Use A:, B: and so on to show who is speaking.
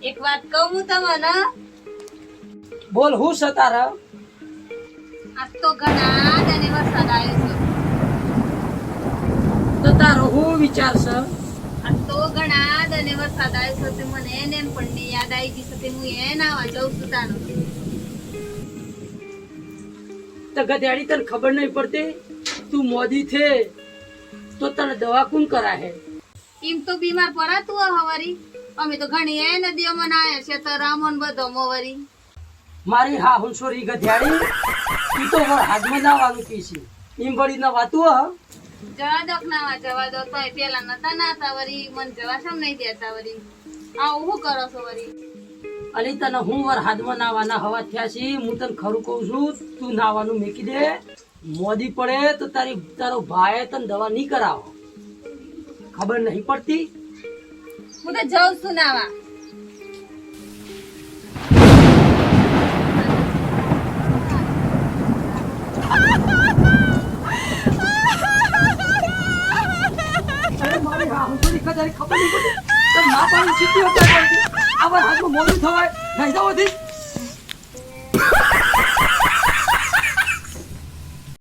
A: એક વાત કહું હું તમને.
B: બોલ હું છે તારા?
A: આજ તો ઘણા દને વરસાદ આવ્યો છે.
B: તો તારો હું વિચાર છે?
A: આજ તો ઘણા દને વરસાદ આવ્યો છે. મને નેનપણની યાદ આવી ગઈ છે. હું એ નાવા જઉં છું તાનો.
B: તો ગધેડી તને ખબર નહીં પડતી તું મોદી થે તો તને દવા કોણ કરાહે?
A: એમ તો બીમાર પડાતું હોય હવારી. અમે તો ઘણી એ નદીઓમાં નાયા છે તો રામોન બધો મોવરી.
B: મારી હા હુંસોરી ગધેડી તું તો હાથમાં નાવાનું પીસી એમ વળી ના વાતું હ.
A: જવા દો નાવા જવા દો તો પેલા નતા નાતા વરી મન જવા સમ નહીં દેતા વરી. આવું શું કરો છો વરી?
B: અને તને હું વર હાથમાં નાવાના હવા થયા છે હું તને ખરું કહું છું તું નાવાનું મેકી દે. મોદી પડે તો તારો ભાઈ તને દવા નહીં કરાવો. ખબર નહીં પડતી?
A: હું તો જઉં છું નાવા.
B: અરે મારી હા હુંસોરી ગધેડી ખબર નહીં પડતી તને ના પાડી સીધી હતા આવા હાથમાં મોડું થવાય નહીં જવાથી.